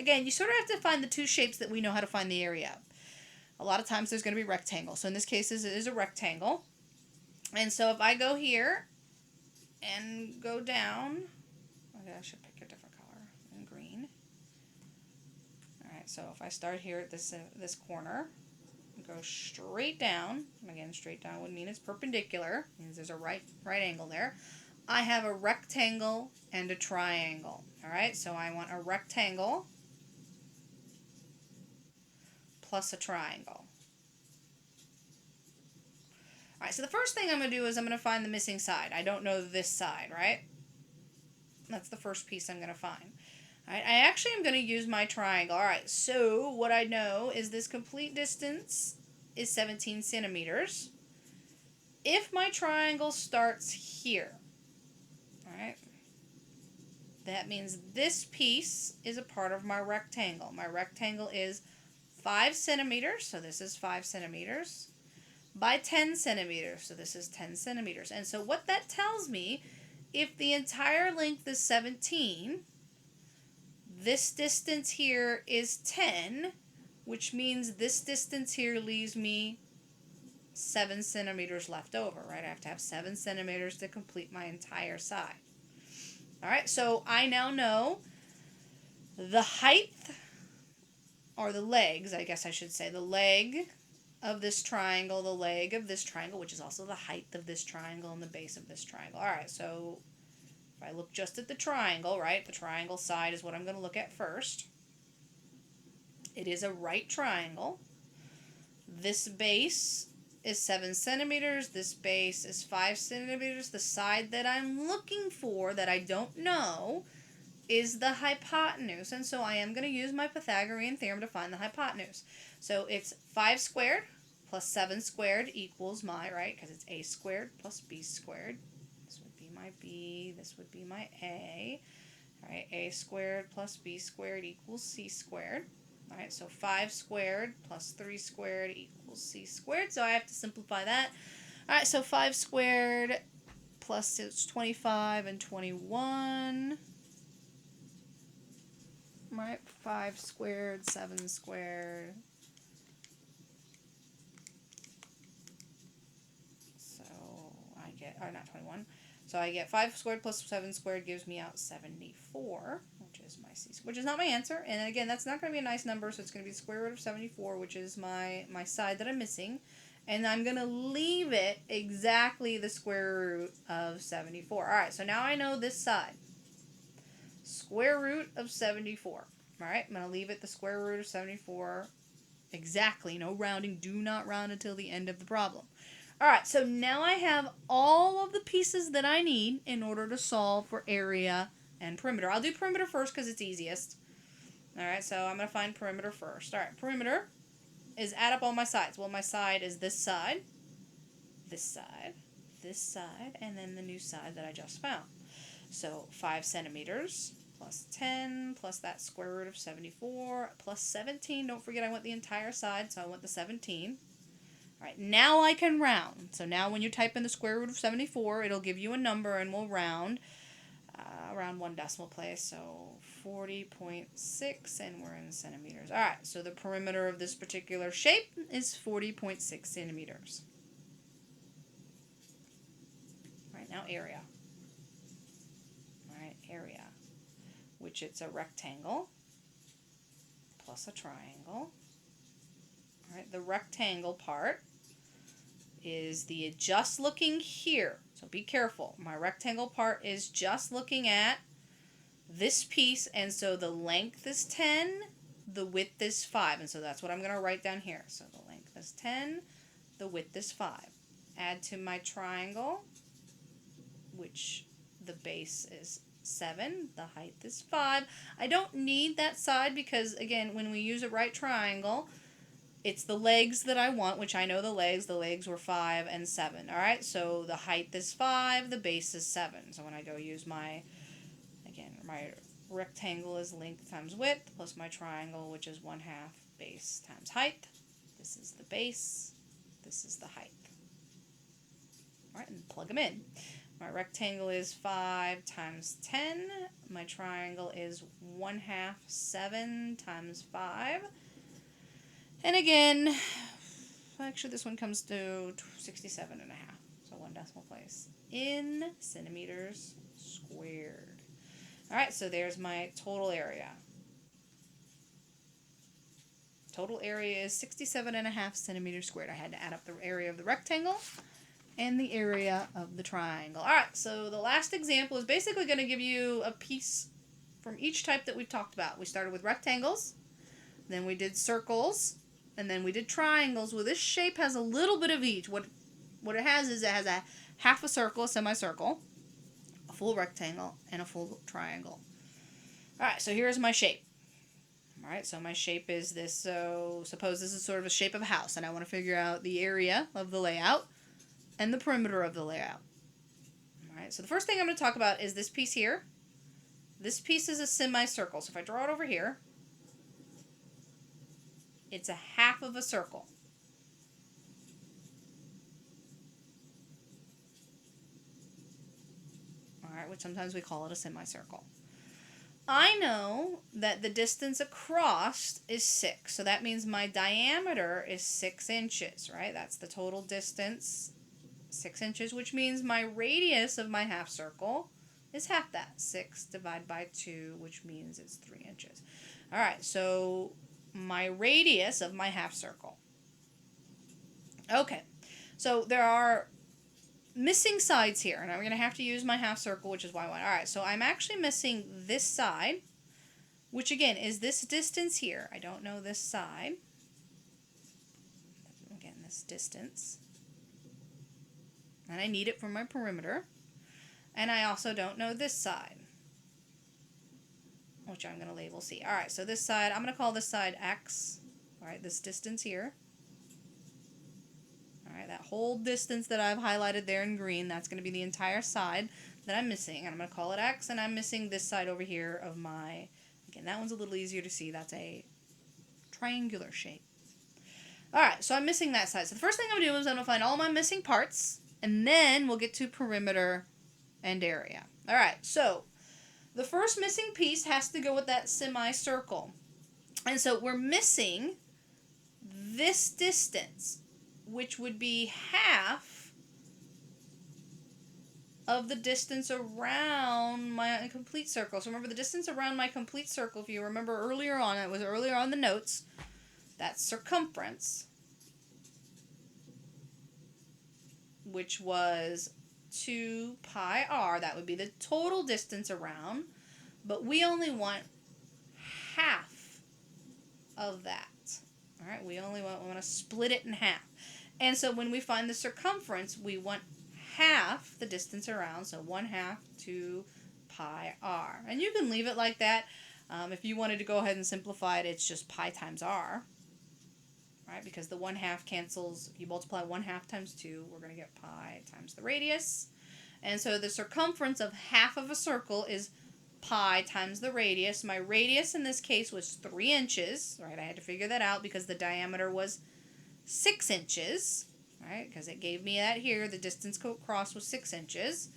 again, you sort of have to find the two shapes that we know how to find the area of. A lot of times there's going to be rectangle. So in this case, it is a rectangle. And so if I go here and go down, okay, I should pick a different color than green. All right, so if I start here at this corner, go straight down. Again, straight down would mean it's perpendicular. It means there's a right angle there. I have a rectangle and a triangle. All right, so I want a rectangle plus a triangle. All right, so the first thing I'm going to do is I'm going to find the missing side. I don't know this side, right? That's the first piece I'm going to find. All right, I actually am going to use my triangle. All right, so what I know is this complete distance is 17 centimeters. If my triangle starts here, all right, that means this piece is a part of my rectangle. My rectangle is 5 centimeters, so this is 5 centimeters, by 10 centimeters, so this is 10 centimeters. And so what that tells me, if the entire length is 17, this distance here is 10, which means this distance here leaves me 7 centimeters left over, right? I have to have 7 centimeters to complete my entire side. All right, so I now know the height, or the legs, I guess I should say, the leg of this triangle, the leg of this triangle, which is also the height of this triangle and the base of this triangle. All right, so if I look just at the triangle, right, the triangle side is what I'm going to look at first. It is a right triangle. This base is 7 centimeters. This base is 5 centimeters. The side that I'm looking for, that I don't know, is the hypotenuse. And so I am going to use my Pythagorean theorem to find the hypotenuse. So it's 5 squared plus 7 squared equals my, right, because it's a squared plus b squared. This would be my b, this would be my a. All right, a squared plus b squared equals c squared. All right, so 5 squared plus 3 squared equals c squared. So I have to simplify that. All right, so 5 squared plus it's 25 and 21. All right, 5 squared, 7 squared. So I get, or not 21. So I get 5 squared plus 7 squared gives me out 74, which is my c, which is not my answer. And again, that's not going to be a nice number, so it's going to be the square root of 74, which is my side that I'm missing. And I'm going to leave it exactly the square root of 74. All right, so now I know this side. Square root of 74. All right, I'm going to leave it the square root of 74 exactly. No rounding. Do not round until the end of the problem. All right, so now I have all of the pieces that I need in order to solve for area and perimeter. I'll do perimeter first because it's easiest. All right, so I'm going to find perimeter first. All right, perimeter is add up all my sides. Well, my side is this side, this side, this side, and then the new side that I just found. So 5 centimeters plus 10 plus that square root of 74 plus 17. Don't forget I want the entire side, so I want the 17. All right, now I can round. So now when you type in the square root of 74, it'll give you a number and we'll round around 1 decimal place. So 40.6 and we're in centimeters. All right, so the perimeter of this particular shape is 40.6 centimeters. All right, now area. All right, area, which it's a rectangle plus a triangle. All right, the rectangle part is the just looking here. So be careful. My rectangle part is just looking at this piece, and so the length is 10, the width is 5, and so that's what I'm going to write down here. So the length is 10, the width is 5. Add to my triangle, which the base is 7, the height is 5. I don't need that side because, again, when we use a right triangle, it's the legs that I want, which I know the legs were 5 and 7. All right, so the height is 5, the base is 7. So when I go use my, again, my rectangle is length times width plus my triangle, which is 1/2 base times height. This is the base, this is the height. All right, and plug them in. My rectangle is 5 times 10. My triangle is 1/2 7 times 5. And again, actually this one comes to 67 and a half. So 1 decimal place. In centimeters squared. Alright, so there's my total area. Total area is 67.5 centimeters squared. I had to add up the area of the rectangle and the area of the triangle. Alright, so the last example is basically going to give you a piece from each type that we've talked about. We started with rectangles, then we did circles, and then we did triangles. Well, this shape has a little bit of each. What it has is it has a half a circle, a semicircle, a full rectangle, and a full triangle. Alright, so here's my shape. Alright, so my shape is this. So suppose this is sort of a shape of a house, and I want to figure out the area of the layout and the perimeter of the layout. Alright, so the first thing I'm going to talk about is this piece here. This piece is a semicircle. So if I draw it over here, it's a half of a circle. Alright, which sometimes we call it a semicircle. I know that the distance across is 6, so that means my diameter is 6 inches, right? That's the total distance, 6 inches, which means my radius of my half circle is half that. 6 divided by 2, which means it's 3 inches. Alright, so my radius of my half circle. Okay, so there are missing sides here, and I'm going to have to use my half circle, which is y1. Alright, so I'm actually missing this side, which again is this distance here. I don't know this side. Again, this distance. And I need it for my perimeter. And I also don't know this side, which I'm going to label C. Alright, so this side, I'm going to call this side X. Alright, this distance here. Alright, that whole distance that I've highlighted there in green, that's going to be the entire side that I'm missing. And I'm going to call it X, and I'm missing this side over here of my, again, that one's a little easier to see. That's a triangular shape. Alright, so I'm missing that side. So the first thing I'm going to do is I'm going to find all my missing parts, and then we'll get to perimeter and area. Alright, so the first missing piece has to go with that semicircle. And so we're missing this distance, which would be half of the distance around my complete circle. So remember, the distance around my complete circle, if you remember earlier on, it was earlier on the notes, that's circumference, which was 2 pi r. That would be the total distance around, but we only want half of that. All right, we want to split it in half. And so when we find the circumference, we want half the distance around, so 1/2 2 pi r. And you can leave it like that. If you wanted to go ahead and simplify it, it's just pi times r, right? Because the 1/2 cancels. If you multiply 1/2 times 2, we're going to get pi times the radius. And so the circumference of half of a circle is pi times the radius. My radius in this case was 3 inches, right? I had to figure that out because the diameter was 6 inches, right? Because it gave me that here. The distance across was 6 inches.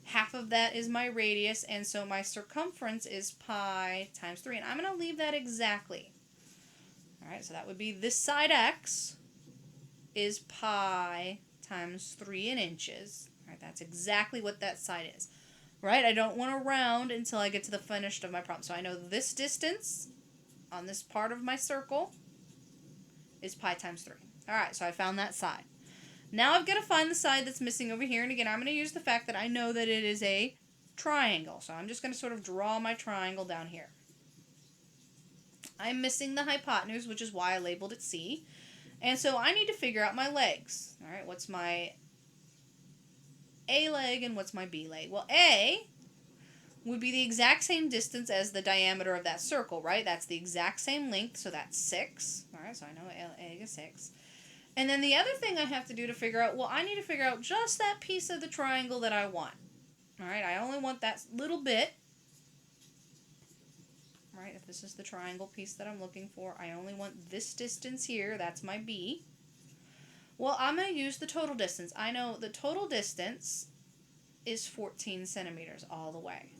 Half of that is my radius, and so my circumference is pi times 3. And I'm going to leave that exactly. All right, so that would be this side X is pi times 3 in inches. All right, that's exactly what that side is. Right? I don't want to round until I get to the finished of my problem. So I know this distance on this part of my circle is pi times 3. Alright, so I found that side. Now I've got to find the side that's missing over here. And again, I'm going to use the fact that I know that it is a triangle. So I'm just going to sort of draw my triangle down here. I'm missing the hypotenuse, which is why I labeled it C. And so I need to figure out my legs. Alright, what's my A leg and what's my B leg? Well, A would be the exact same distance as the diameter of that circle, right? That's the exact same length, so that's 6. Alright, so I know A is 6. And then the other thing I have to do to figure out, well, I need to figure out just that piece of the triangle that I want. Alright, I only want that little bit. Right, if this is the triangle piece that I'm looking for, I only want this distance here. That's my B. Well, I'm going to use the total distance. I know the total distance is 14 centimeters all the way.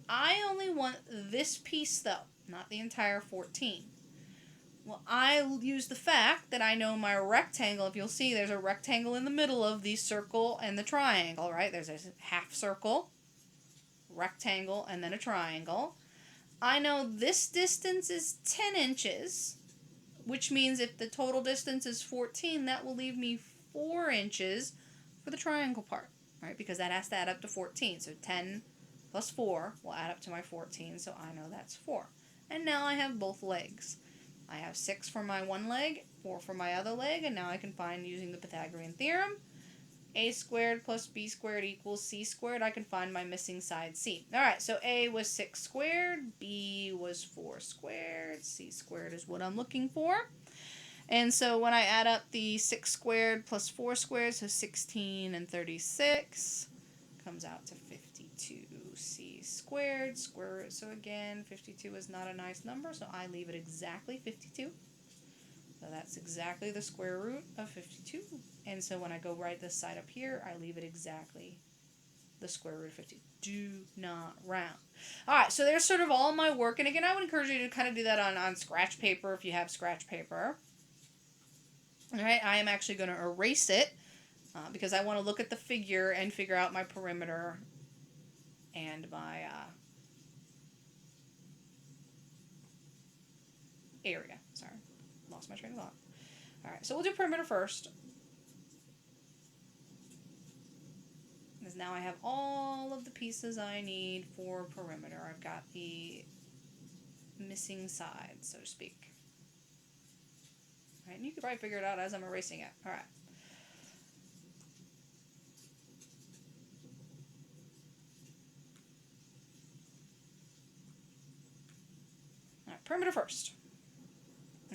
I only want this piece though, not the entire 14. Well, I use the fact that I know my rectangle. If you'll see, there's a rectangle in the middle of the circle and the triangle, right? There's a half circle, rectangle, and then a triangle. I know this distance is 10 inches, which means if the total distance is 14, that will leave me 4 inches for the triangle part, right? Because that has to add up to 14. So 10 plus 4 will add up to my 14, so I know that's 4. And now I have both legs. I have 6 for my one leg, 4 for my other leg, and now I can find, using the Pythagorean Theorem, a squared plus b squared equals c squared. I can find my missing side, c. Alright, so a was 6 squared, b was 4 squared, c squared is what I'm looking for. And so when I add up the 6 squared plus 4 squared, so 16 and 36, comes out to 52. C squared, square root. So again, 52 is not a nice number, so I leave it exactly 52. So that's exactly the square root of 52. And so when I go write this side up here, I leave it exactly the square root of 52. Do not round. Alright, so there's sort of all my work. And again, I would encourage you to kind of do that on scratch paper if you have scratch paper. Alright, I am actually going to erase it because I want to look at the figure and figure out my perimeter and my area. Sorry, lost my train of thought. Alright, so we'll do perimeter first. Because now I have all of the pieces I need for perimeter. I've got the missing side, so to speak. Alright, and you can probably figure it out as I'm erasing it. Alright. Perimeter first.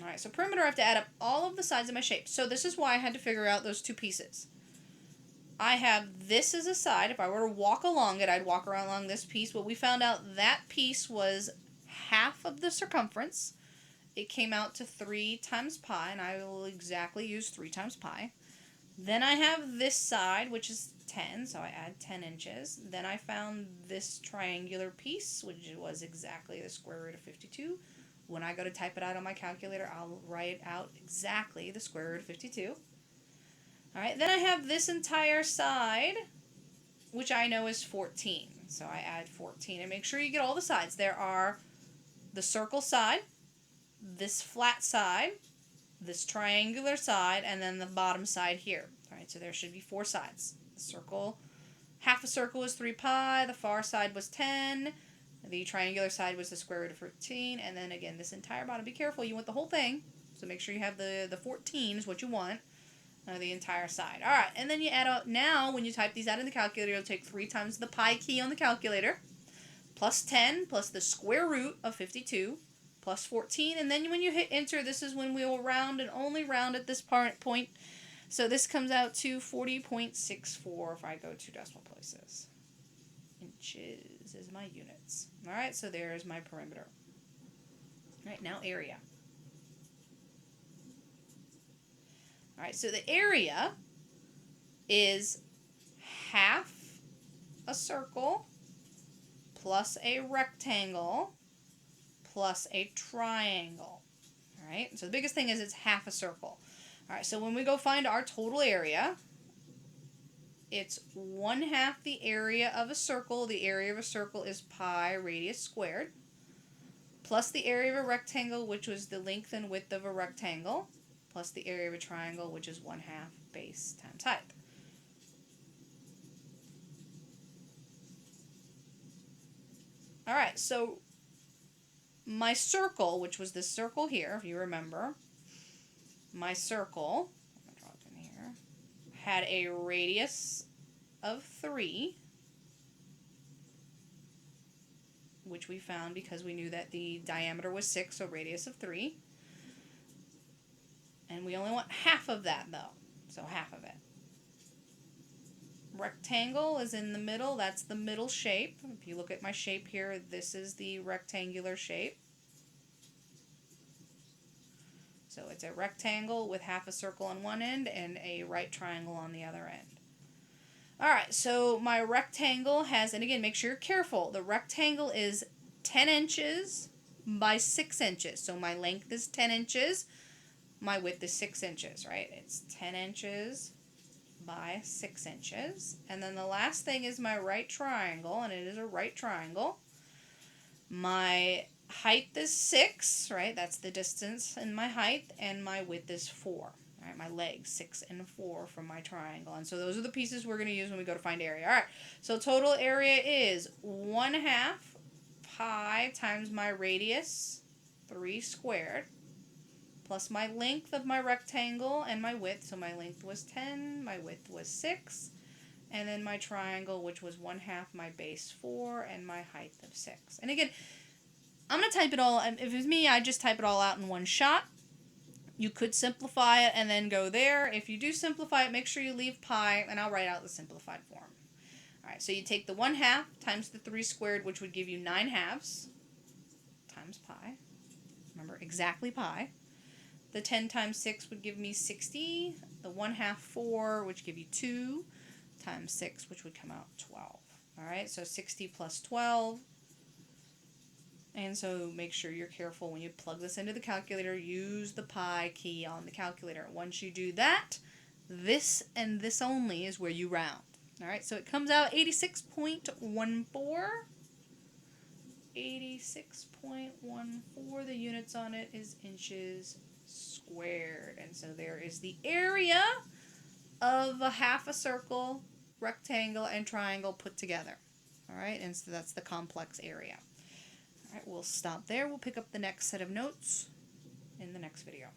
Alright, so perimeter, I have to add up all of the sides of my shape. So this is why I had to figure out those two pieces. I have this as a side. If I were to walk along it, I'd walk around along this piece. But we found out that piece was half of the circumference. It came out to 3 times pi, and I will exactly use 3 times pi. Then I have this side, which is 10, so I add 10 inches. Then I found this triangular piece, which was exactly the square root of 52. When I go to type it out on my calculator, I'll write out exactly the square root of 52. Alright, then I have this entire side, which I know is 14. So I add 14. And make sure you get all the sides. There are the circle side, this flat side, this triangular side, and then the bottom side here. Alright, so there should be 4 sides. The circle, half a circle was 3 pi, the far side was 10, the triangular side was the square root of 14, and then again, this entire bottom. Be careful, you want the whole thing, so make sure you have the 14 is what you want, the entire side. Alright, and then you add up, now when you type these out in the calculator, you'll take 3 times the pi key on the calculator, plus 10, plus the square root of 52, plus 14, and then when you hit enter, this is when we will round and only round at this point. So this comes out to 40.64 if I go 2 decimal places. Inches is my units. Alright, so there's my perimeter. Alright, now area. Alright, so the area is half a circle plus a rectangle plus a triangle. Alright, so the biggest thing is it's half a circle. Alright, so when we go find our total area, it's 1/2 the area of a circle. The area of a circle is pi radius squared, plus the area of a rectangle, which was the length and width of a rectangle, plus the area of a triangle, which is 1/2 base times height. Alright, so my circle, which was this circle here, if you remember, my circle, I'm going to draw it in here, had a radius of 3, which we found because we knew that the diameter was 6, so radius of 3. And we only want half of that, though, so half of it. Rectangle is in the middle, that's the middle shape. If you look at my shape here, this is the rectangular shape. So it's a rectangle with half a circle on one end and a right triangle on the other end. Alright, so my rectangle has, and again, make sure you're careful. The rectangle is 10 inches by 6 inches. So my length is 10 inches. My width is 6 inches, right? It's 10 inches by 6 inches. And then the last thing is my right triangle, and it is a right triangle. My height is 6, right? That's the distance in my height, and my width is 4. All right, my legs, 6 and 4 from my triangle. And so those are the pieces we're going to use when we go to find area. All right, so total area is 1/2 pi times my radius, 3 squared, plus my length of my rectangle and my width. So my length was 10, my width was 6, and then my triangle, which was 1/2 my base 4, and my height of 6. And again, I'm going to type it all, if it was me, I'd just type it all out in one shot. You could simplify it and then go there. If you do simplify it, make sure you leave pi, and I'll write out the simplified form. Alright, so you take the 1/2 times the 3 squared, which would give you 9/2 times pi. Remember, exactly pi. The 10 times 6 would give me 60. The 1/2 4, which give you 2, times 6, which would come out 12. Alright, so 60 plus 12. And so make sure you're careful when you plug this into the calculator. Use the pi key on the calculator. Once you do that, this and this only is where you round. Alright, so it comes out 86.14. 86.14. The units on it is inches squared. And so there is the area of a half a circle, rectangle, and triangle put together. Alright, and so that's the complex area. Alright, we'll stop there. We'll pick up the next set of notes in the next video.